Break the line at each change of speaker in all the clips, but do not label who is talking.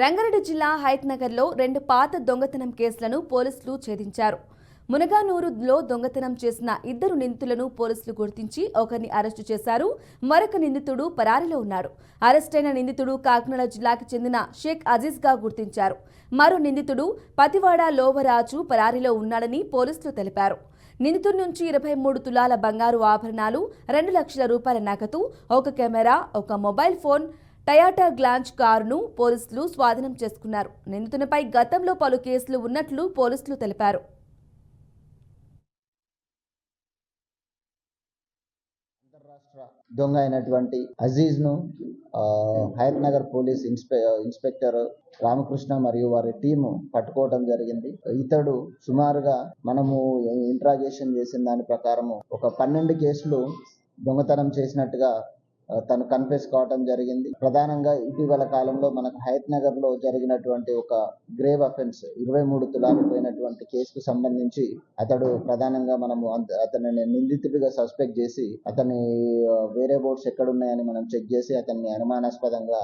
రంగారెడ్డి జిల్లా హయత్నగర్లో 2 పాత దొంగతనం కేసులను పోలీసులు ఛేదించారు. మునగానూరులో దొంగతనం చేసిన 2 నిందితులను పోలీసులు గుర్తించి ఒకరిని అరెస్టు చేశారు. మరొక నిందితుడు పరారీలో ఉన్నాడు. అరెస్టైన నిందితుడు కాకినాడ జిల్లాకు చెందిన షేక్ అజీజ్గా గుర్తించారు. మరో నిందితుడు పతివాడ లోవరాజు పరారీలో ఉన్నాడని పోలీసులు తెలిపారు. నిందితుడి నుంచి 23 తులాల బంగారు ఆభరణాలు, 2 లక్షల రూపాయల నగదు, ఒక కెమెరా, ఒక మొబైల్ ఫోన్, టయాటా గ్లాంచ్ కారును పోలీసులు స్వాధీనం చేసుకున్నారు. నిందితునిపై గతంలో పలు కేసులు ఉన్నట్లు పోలీసులు తెలిపారు.
అంతర్రాష్ట్ర దొంగ అయినటువంటి అజీజ్ ను హయత్ నగర్ పోలీస్ ఇన్స్పెక్టర్ రామకృష్ణ మరియు వారి టీము పట్టుకోవడం జరిగింది. ఇతడు సుమారుగా మనము ఇంట్రాగేషన్ చేసిన దాని ప్రకారము ఒక 12 కేసులు దొంగతనం చేసినట్టుగా తను కన్ఫెస్ కావటం జరిగింది. ప్రధానంగా ఇటీవల కాలంలో మనకు హయత్ నగర్ లో జరిగినటువంటి ఒక గ్రేవ్ అఫెన్స్ 23 తులాలు పోయినటువంటి కేసుకు సంబంధించి అతడు ప్రధానంగా మనము అతనిని నిందితుడిగా సస్పెక్ట్ చేసి అతని వేరే బోర్డ్స్ ఎక్కడున్నాయని మనం చెక్ చేసి అతన్ని అనుమానాస్పదంగా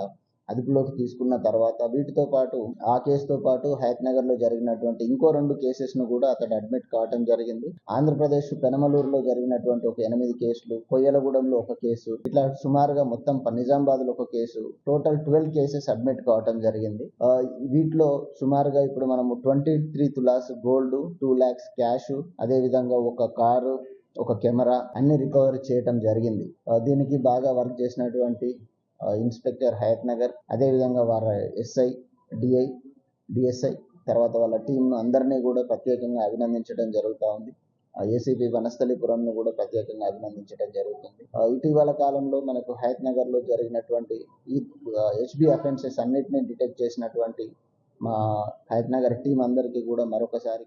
అదుపులోకి తీసుకున్న తర్వాత వీటితో పాటు ఆ కేసుతో పాటు హయత్ నగర్ లో జరిగినటువంటి ఇంకో 2 కేసెస్ ను కూడా అతడు అడ్మిట్ కావటం జరిగింది. ఆంధ్రప్రదేశ్ పెనమలూరులో జరిగినటువంటి ఒక 8 కేసులు, కొయ్యలగూడెంలో ఒక కేసు, ఇట్లా సుమారుగా మొత్తం నిజామాబాద్ లో ఒక కేసు, టోటల్ 12 కేసెస్ అడ్మిట్ కావటం జరిగింది. వీటిలో సుమారుగా ఇప్పుడు మనము 23 తులాస్ గోల్డ్, 2 lakhs క్యాష్, అదే విధంగా ఒక కారు, ఒక కెమెరా అన్ని రికవరీ చేయటం జరిగింది. దీనికి బాగా వర్క్ చేసినటువంటి ఇన్స్పెక్టర్ హయత్ నగర్, అదేవిధంగా వారి ఎస్ఐ, డిఎస్ఐ, తర్వాత వాళ్ళ టీంను అందరినీ కూడా ప్రత్యేకంగా అభినందించడం జరుగుతూ ఉంది. ఏసీపీ వనస్థలిపురంను కూడా ప్రత్యేకంగా అభినందించడం జరుగుతుంది. ఇటీవల కాలంలో మనకు హయత్ నగర్ లో జరిగినటువంటి ఈ హెచ్బి అఫెన్సెస్ అన్నిటినీ డిటెక్ట్ చేసినటువంటి మా హయత్ నగర్ టీం అందరికీ కూడా మరొకసారి